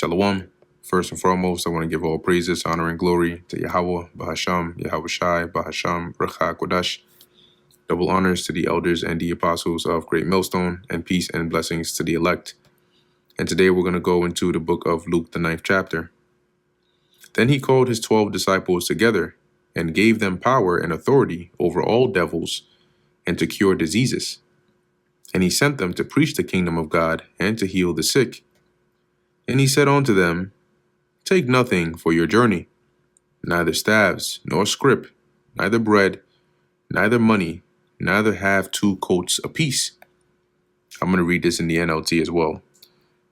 Shalom. First and foremost, I want to give all praises, honor, and glory to Yahweh, Bahasham, Yahweh Shai, Bahasham, Racha Kodash. Double honors to the elders and the apostles of Great Millstone, and peace and blessings to the elect. And today we're going to go into the book of Luke, the 9th chapter. Then he called his 12 disciples together and gave them power and authority over all devils and to cure diseases. And he sent them to preach the kingdom of God and to heal the sick. And he said unto them, Take nothing for your journey, neither staves, nor scrip, neither bread, neither money, neither have 2 coats apiece. I'm going to read this in the NLT as well.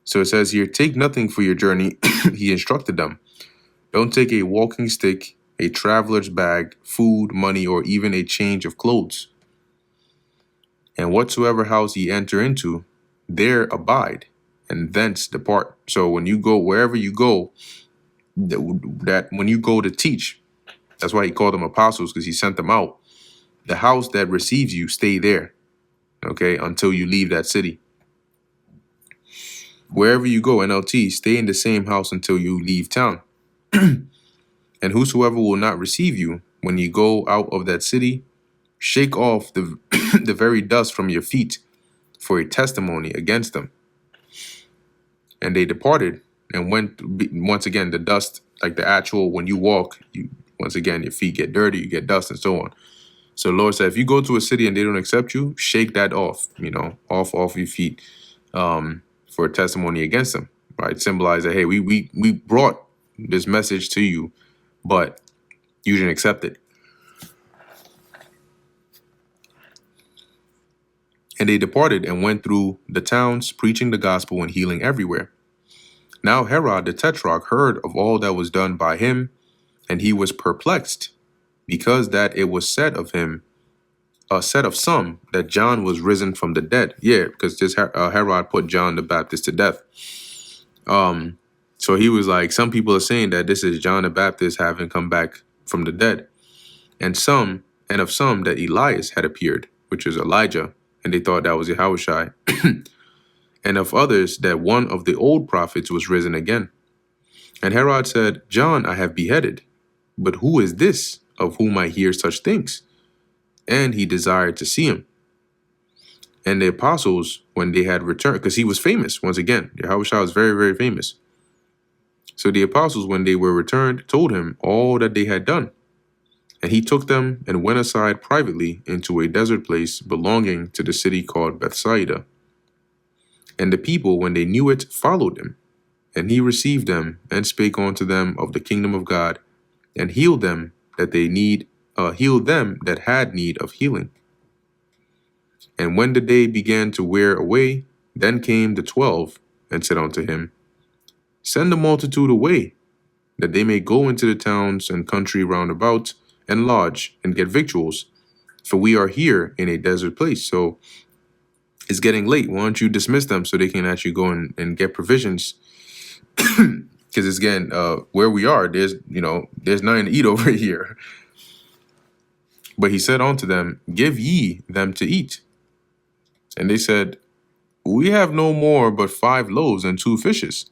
So it says here, take nothing for your journey. He instructed them. Don't take a walking stick, a traveler's bag, food, money, or even a change of clothes. And whatsoever house ye enter into, there abide, and thence depart. So when you go, wherever you go, that when you go to teach, that's why he called them apostles, because he sent them out. The house that receives you, stay there, okay, until you leave that city. Wherever you go, NLT, stay in the same house until you leave town. And whosoever will not receive you, when you go out of that city, shake off the, the very dust from your feet for a testimony against them. And they departed and went, once again, the dust, like the actual, when you walk, once again, your feet get dirty, you get dust and so on. So the Lord said, if you go to a city and they don't accept you, shake that off, off your feet for a testimony against them, right? Symbolize that, hey, we brought this message to you, but you didn't accept it. And they departed and went through the towns, preaching the gospel and healing everywhere. Now Herod the Tetrarch heard of all that was done by him, and he was perplexed, because that it was said of him, said of some, that John was risen from the dead. Yeah, because this Herod put John the Baptist to death. So he was like, some people are saying that this is John the Baptist having come back from the dead. And of some that Elias had appeared, which is Elijah, and they thought that was Yahushua. And of others that one of the old prophets was risen again. And Herod said, John I have beheaded, but who is this of whom I hear such things? And he desired to see him. And the apostles, when they had returned, because he was famous, once again, Yahushua was very, very famous. So the apostles, when they were returned, told him all that they had done. And he took them and went aside privately into a desert place belonging to the city called Bethsaida. And the people, when they knew it, followed him. And he received them and spake unto them of the kingdom of God, and healed them that had need of healing. And when the day began to wear away, then came the 12 and said unto him, Send the multitude away, that they may go into the towns and country round about, and lodge, and get victuals. For we are here in a desert place. So it's getting late. Why don't you dismiss them so they can actually go and get provisions? Because it's again, where we are, there's nothing to eat over here. But he said unto them, Give ye them to eat. And they said, We have no more but 5 loaves and 2 fishes,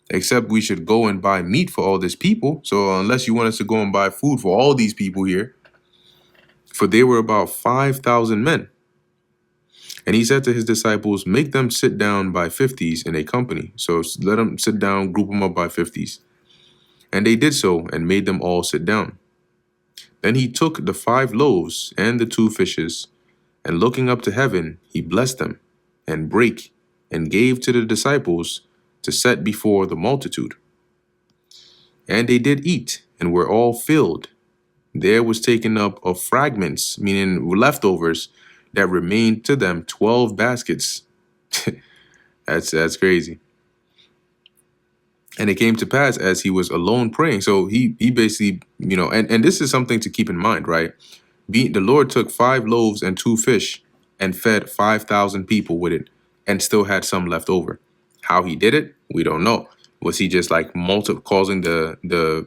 except we should go and buy meat for all this people. So unless you want us to go and buy food for all these people here. For they were about 5,000 men. And he said to his disciples, Make them sit down by 50s in a company. So let them sit down, group them up by 50s. And they did so, and made them all sit down. Then he took the 5 loaves and the 2 fishes, and looking up to heaven, he blessed them, and brake, and gave to the disciples to set before the multitude. And they did eat, and were all filled. There was taken up of fragments, meaning leftovers, that remained to them 12 baskets. That's crazy. And it came to pass as he was alone praying. So he basically, and this is something to keep in mind, right? The Lord took 5 loaves and 2 fish and fed 5,000 people with it, and still had some left over. How he did it, we don't know. Was he just like causing the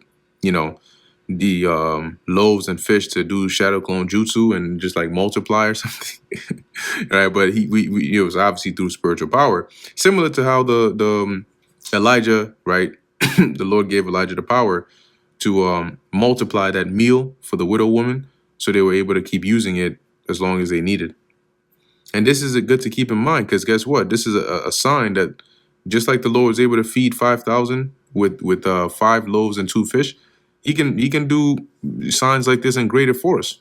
loaves and fish to do shadow clone jutsu and just like multiply or something? Right? But it was obviously through spiritual power, similar to how the Elijah, right? The Lord gave Elijah the power to multiply that meal for the widow woman, so they were able to keep using it as long as they needed. And this is good to keep in mind, because guess what? This is a sign that just like the Lord was able to feed 5,000 with 5 loaves and 2 fish, he can do signs like this and greater for us.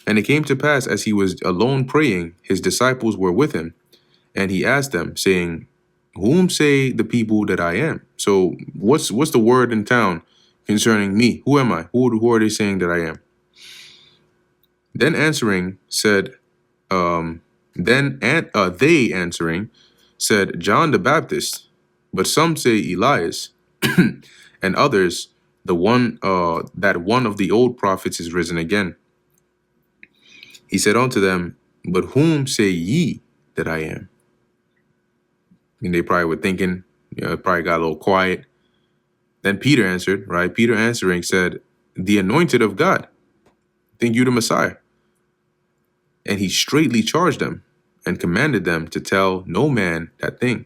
And it came to pass, as he was alone praying, his disciples were with him, and he asked them, saying, "Whom say the people that I am?" So what's the word in town concerning me? Who am I? Who are they saying that I am? Then answering said, they answering said, John the Baptist, but some say Elias, and others that one of the old prophets is risen again. He said unto them, "But whom say ye that I am?" And they probably were thinking, probably got a little quiet. Then Peter answered, right? Peter answering said, "The anointed of God. Think you the Messiah?" And he straightly charged them and commanded them to tell no man that thing.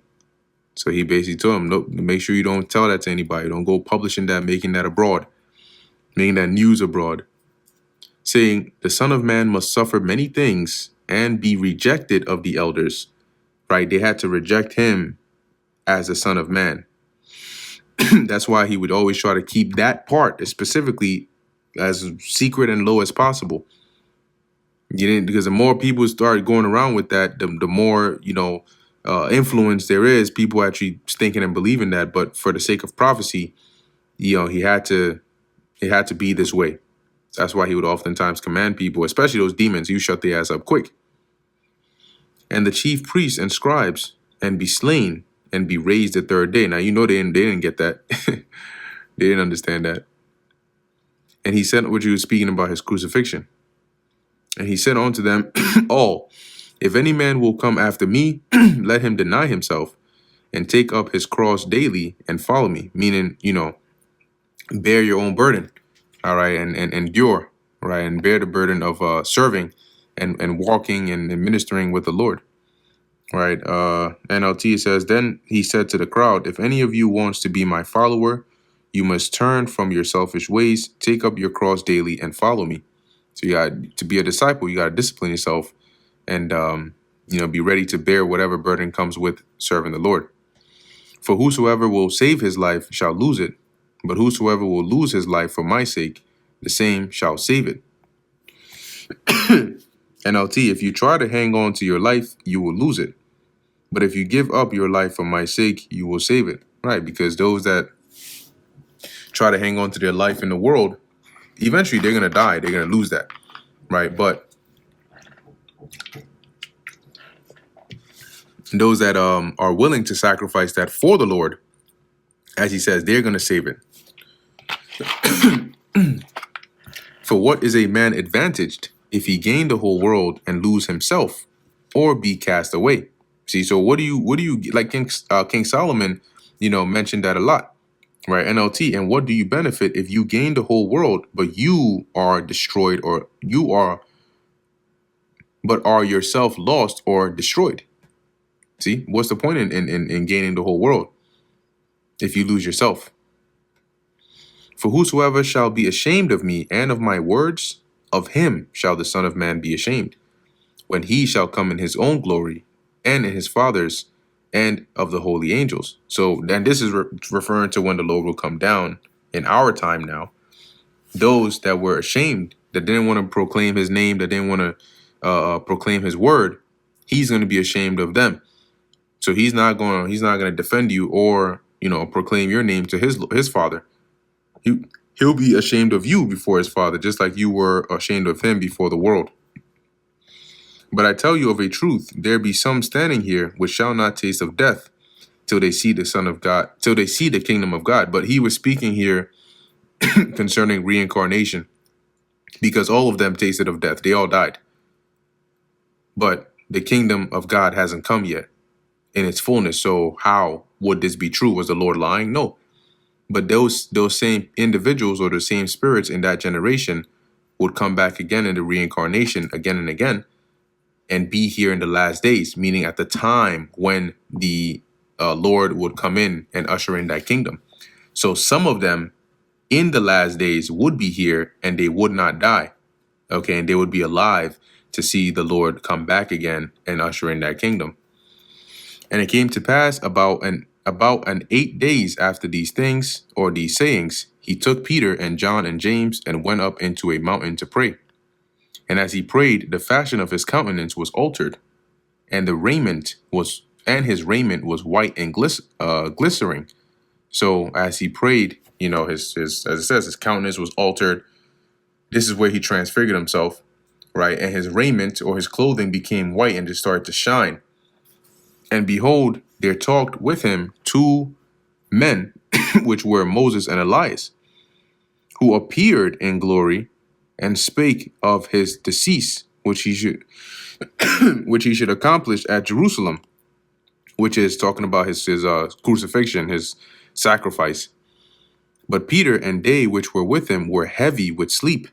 So he basically told them, "No, make sure you don't tell that to anybody. Don't go publishing that, making that abroad, making that news abroad, saying the Son of Man must suffer many things and be rejected of the elders." Right? They had to reject him as the Son of Man. That's why he would always try to keep that part specifically as secret and low as possible. Because the more people start going around with that, the more influence there is. People actually thinking and believing that. But for the sake of prophecy, it had to be this way. That's why he would oftentimes command people, especially those demons, you shut their ass up quick. And the chief priests and scribes, and be slain and be raised the third day. Now they didn't get that. They didn't understand that. And he said what you were speaking about, his crucifixion. And he said unto them all, "If any man will come after me, let him deny himself and take up his cross daily and follow me." Meaning, bear your own burden, all right, and endure, right, and bear the burden of serving and walking and ministering with the Lord, right. NLT says, "Then he said to the crowd, if any of you wants to be my follower, you must turn from your selfish ways, take up your cross daily, and follow me." So you got to be a disciple. You got to discipline yourself and, be ready to bear whatever burden comes with serving the Lord. "For whosoever will save his life shall lose it, but whosoever will lose his life for my sake, the same shall save it." NLT, "If you try to hang on to your life, you will lose it. But if you give up your life for my sake, you will save it." Right? Because those that try to hang on to their life in the world, eventually they're going to die. They're going to lose that. Right? But those that are willing to sacrifice that for the Lord, as he says, they're going to save it. "For what is a man advantaged if he gain the whole world and lose himself, or be cast away?" See, so what do you like? King Solomon, mentioned that a lot, right? NLT, "And what do you benefit if you gain the whole world, but you are destroyed, or but are yourself lost or destroyed?" See, what's the point in gaining the whole world if you lose yourself? "For whosoever shall be ashamed of me and of my words, of him shall the Son of Man be ashamed, when he shall come in his own glory, and in his Father's, and of the holy angels." So then this is referring to when the Lord will come down in our time now. Those that were ashamed, that didn't want to proclaim his name, that didn't want to proclaim his word, he's going to be ashamed of them. So he's not going to defend you or, proclaim your name to his Father. He'll be ashamed of you before his Father, just like you were ashamed of him before the world. "But I tell you of a truth, there be some standing here which shall not taste of death till they see the Son of God, till they see the kingdom of God." But he was speaking here concerning reincarnation, because all of them tasted of death. They all died. But the kingdom of God hasn't come yet in its fullness. So how would this be true? Was the Lord lying? No. But those same individuals or the same spirits in that generation would come back again in the reincarnation again and again, and be here in the last days, meaning at the time when the Lord would come in and usher in that kingdom. So some of them in the last days would be here and they would not die. Okay, and they would be alive to see the Lord come back again and usher in that kingdom. And it came to pass about an 8 days after these things, or these sayings, he took Peter and John and James and went up into a mountain to pray. And as he prayed, the fashion of his countenance was altered, and his raiment was white and glistering. So as he prayed, his as it says, his countenance was altered. This is where he transfigured himself, right? And his raiment or his clothing became white and just started to shine. And behold, there talked with him 2 men, which were Moses and Elias, who appeared in glory and spake of his decease, which he should accomplish at Jerusalem, which is talking about his crucifixion, his sacrifice. But Peter and they which were with him were heavy with sleep.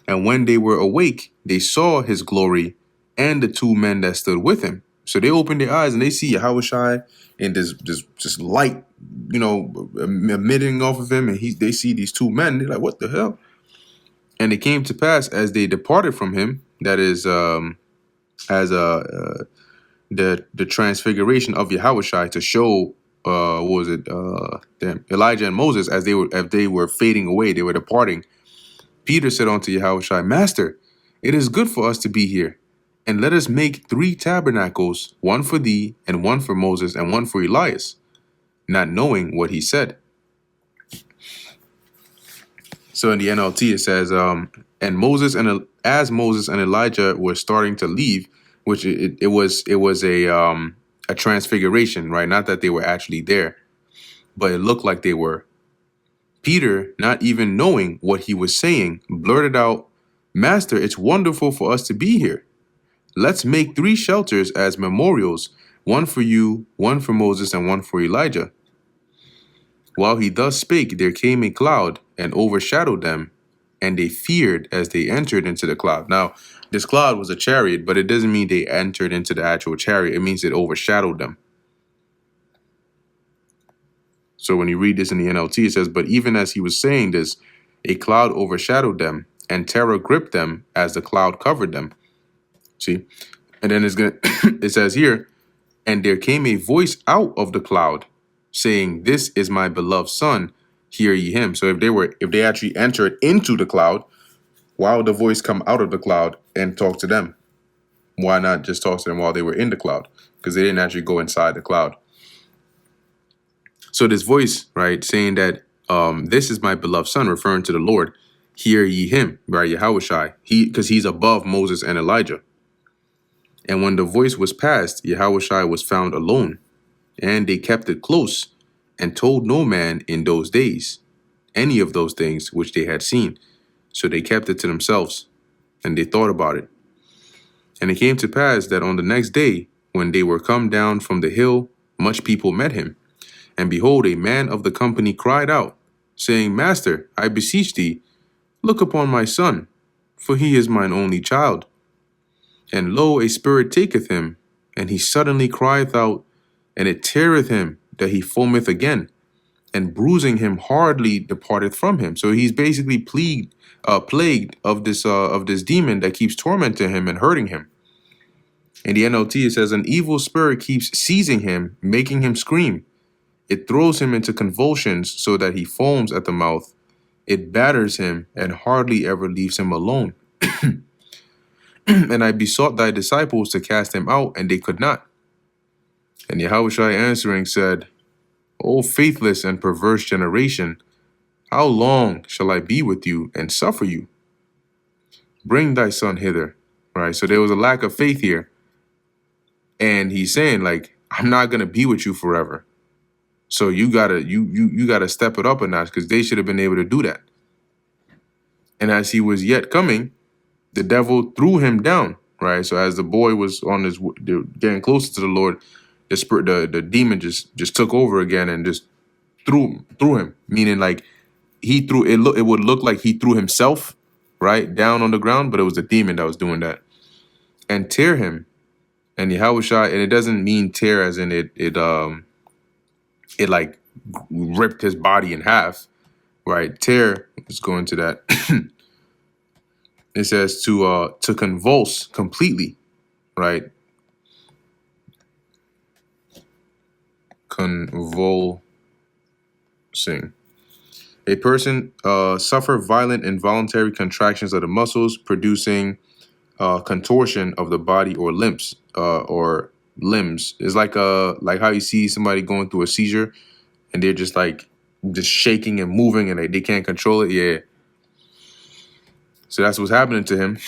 And when they were awake, they saw his glory and the 2 men that stood with him. So they opened their eyes and they see Yahushua and this just light, emitting off of him. And they see these 2 men. They're like, what the hell? And it came to pass as they departed from him, that is, the transfiguration of Yahushua to show, Elijah and Moses as they were fading away, they were departing. Peter said unto Yahushua, Master, it is good for us to be here. And let us make 3 tabernacles, one for thee, and one for Moses, and one for Elias, not knowing what he said. So in the NLT it says, and as Moses and Elijah were starting to leave, which it was a transfiguration, right? Not that they were actually there, but it looked like they were. Peter, not even knowing what he was saying, blurted out, Master, it's wonderful for us to be here. Let's make 3 shelters as memorials, one for you, one for Moses, and one for Elijah. While he thus spake, there came a cloud and overshadowed them, and they feared as they entered into the cloud. Now, this cloud was a chariot, but it doesn't mean they entered into the actual chariot. It means it overshadowed them. So when you read this in the NLT, it says, but even as he was saying this, a cloud overshadowed them, and terror gripped them as the cloud covered them. See? And then it says here, and there came a voice out of the cloud, saying, This is my beloved son, hear ye him. So if they actually entered into the cloud, why would the voice come out of the cloud and talk to them? Why not just talk to them while they were in the cloud? Because they didn't actually go inside the cloud. So this voice, right, saying that this is my beloved son, referring to the Lord, hear ye him, right, Yahushua, because he's above Moses and Elijah. And when the voice was past, Yahushua was found alone, and they kept it close, and told no man in those days any of those things which they had seen. So they kept it to themselves, and they thought about it. And it came to pass that on the next day, when they were come down from the hill, much people met him. And behold, a man of the company cried out, saying, Master, I beseech thee, look upon my son, for he is mine only child. And lo, a spirit taketh him, and he suddenly crieth out, and it teareth him, that he foameth again, and bruising him hardly departeth from him. So he's basically plagued of this demon that keeps tormenting him and hurting him. In the NLT, it says, an evil spirit keeps seizing him, making him scream. It throws him into convulsions so that he foams at the mouth. It batters him and hardly ever leaves him alone. And I besought thy disciples to cast him out, and they could not. And Yahushua answering said, O faithless and perverse generation, how long shall I be with you and suffer you? Bring thy son hither. Right? So there was a lack of faith here. And he's saying, like, I'm not going to be with you forever. So you gotta step it up a notch, because they should have been able to do that. And as he was yet coming, the devil threw him down, right? So as the boy was on his getting closer to the Lord, the demon just took over again and just threw him, meaning like he threw it. It would look like he threw himself right down on the ground, but it was the demon that was doing that, and tear him. And Yahushua, and it doesn't mean tear as in it it like ripped his body in half, right? Tear, let's go into that. It says to convulse completely, right? Convulsing. A person suffer violent involuntary contractions of the muscles, producing contortion of the body or limbs. It's like how you see somebody going through a seizure and they're just like just shaking and moving and they can't control it. Yeah. So that's what's happening to him.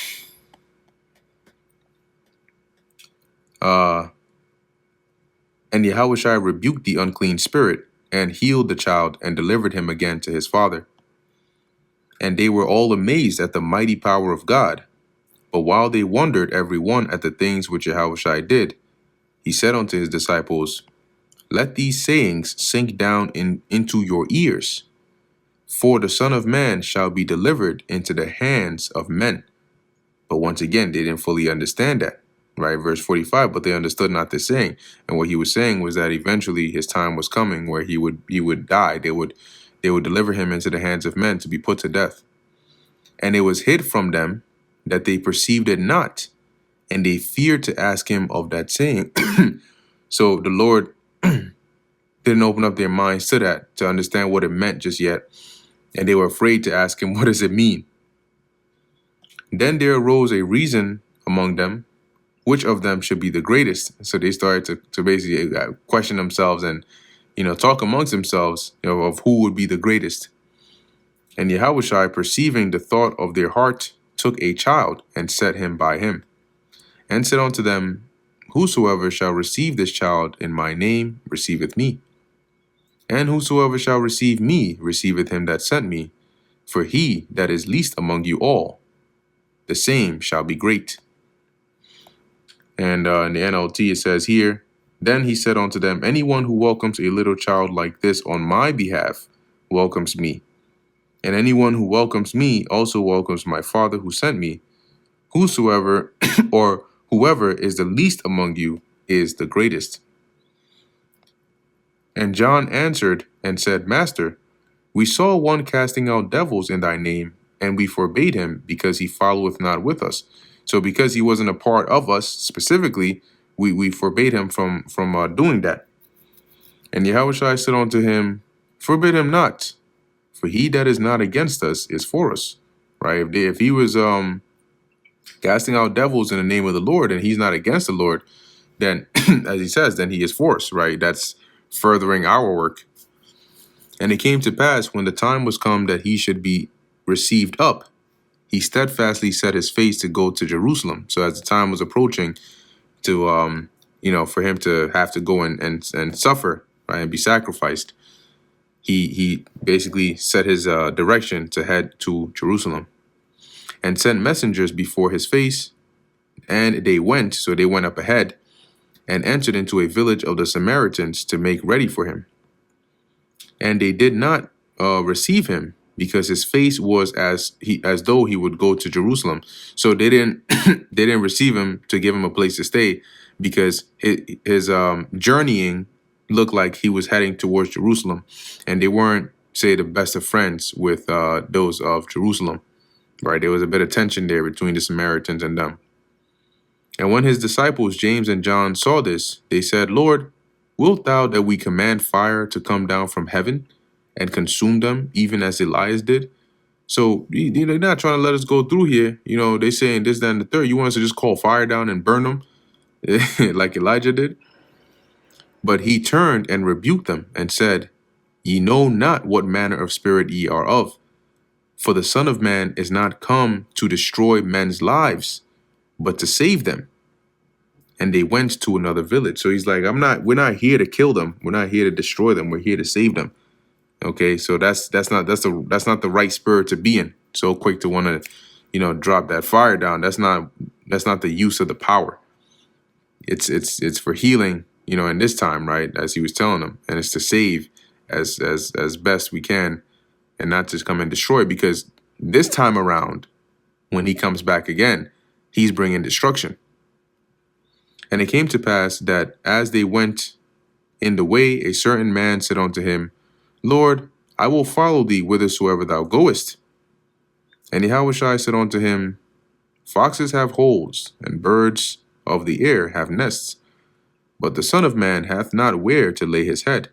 And Yahushua rebuked the unclean spirit and healed the child and delivered him again to his father. And they were all amazed at the mighty power of God. But while they wondered every one at the things which Yahushua did, he said unto his disciples, let these sayings sink down into your ears. For the Son of Man shall be delivered into the hands of men. But once again, they didn't fully understand that, right? Verse 45, but they understood not the saying. And what he was saying was that eventually his time was coming where he would die. They would deliver him into the hands of men to be put to death. And it was hid from them that they perceived it not, and they feared to ask him of that saying. So the Lord didn't open up their minds to that, to understand what it meant just yet. And they were afraid to ask him, what does it mean? Then there arose a reason among them, which of them should be the greatest. So they started to basically question themselves and, talk amongst themselves, of who would be the greatest. And Yahushua, perceiving the thought of their heart, took a child and set him by him, and said unto them, whosoever shall receive this child in my name receiveth me. And whosoever shall receive me receiveth him that sent me. For he that is least among you all, the same shall be great. And in the NLT it says here, then he said unto them, anyone who welcomes a little child like this on my behalf welcomes me. And anyone who welcomes me also welcomes my Father who sent me. Whosoever or whoever is the least among you is the greatest. And John answered and said, Master, we saw one casting out devils in thy name, and we forbade him, because he followeth not with us. So because he wasn't a part of us specifically, we forbade him from doing that. And Yahushua said unto him, forbid him not, for he that is not against us is for us. Right? If he was casting out devils in the name of the Lord, and he's not against the Lord, then, as he says, then he is for us, right? That's furthering our work. And it came to pass, when the time was come that he should be received up, he steadfastly set his face to go to Jerusalem. So as the time was approaching to, for him to have to go and suffer, right, and be sacrificed, he basically set his direction to head to Jerusalem, and sent messengers before his face. And they went up ahead and entered into a village of the Samaritans to make ready for him. And they did not receive him, because his face was as though he would go to Jerusalem. So they didn't they didn't receive him to give him a place to stay, because his journeying looked like he was heading towards Jerusalem, and they weren't, say, the best of friends with those of Jerusalem. Right? There was a bit of tension there between the Samaritans and them. And when his disciples James and John saw this, they said, Lord, wilt thou that we command fire to come down from heaven and consume them, even as Elias did? So they're not trying to let us go through here. They're saying this, that, and the third. You want us to just call fire down and burn them like Elijah did? But he turned and rebuked them and said, ye know not what manner of spirit ye are of. For the Son of Man is not come to destroy men's lives, but to save them. And they went to another village. So he's like, we're not here to kill them. We're not here to destroy them. We're here to save them. Okay, so that's not the right spirit to be in. So quick to want to, drop that fire down. That's not the use of the power. It's for healing, in this time, right? As he was telling them, and it's to save as best we can, and not just come and destroy, because this time around, when he comes back again, he's bringing destruction. And it came to pass that as they went In the way a certain man said unto him, Lord, I will follow thee whithersoever thou goest. And Yahushua said unto him, Foxes have holes, and birds of the air have nests, but the Son of Man hath not where to lay his head.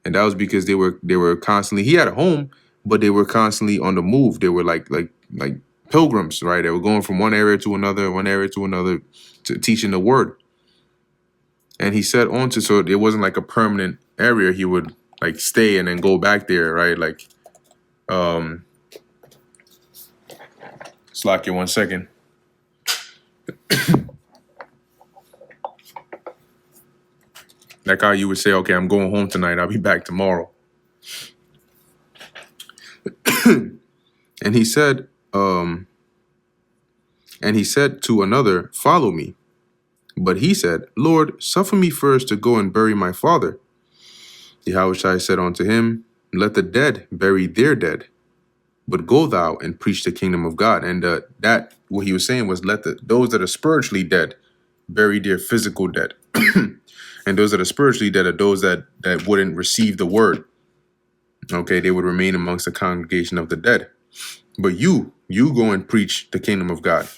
And that was because they were constantly, he had a home, but they were constantly on the move. They were like pilgrims, right? They were going from one area to another, to teaching the word. And he said so it wasn't like a permanent area. He would like stay and then go back there, right? Like, slack you 1 second. Like how you would say, okay, I'm going home tonight. I'll be back tomorrow. And he said to another, follow me. But he said, Lord, suffer me first to go and bury my father. Yahushua said unto him, let the dead bury their dead, but go thou and preach the kingdom of God. And that what he was saying was, let those that are spiritually dead bury their physical dead. And those that are spiritually dead are those that wouldn't receive the word. Okay, they would remain amongst the congregation of the dead. But you go and preach the kingdom of God.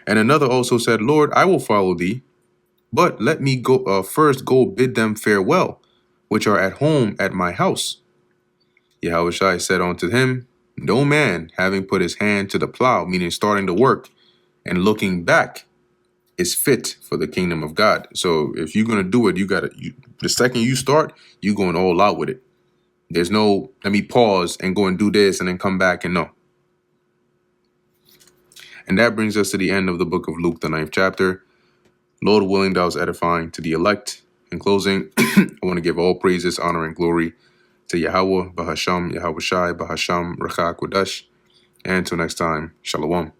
And another also said, Lord, I will follow thee, but let me go first go bid them farewell, which are at home at my house. Yahushua said unto him, no man having put his hand to the plow, meaning starting the work, and looking back, is fit for the kingdom of God. So if you're going to do it, the second you start, you're going all out with it. There's no, let me pause and go and do this and then come back and no. And that brings us to the end of the book of Luke, the 9th chapter. Lord willing, that was edifying to the elect. In closing, I want to give all praises, honor, and glory to Yahweh, Bahasham, Yahushai, Bahasham, Rakha Kodesh. And until next time, Shalom.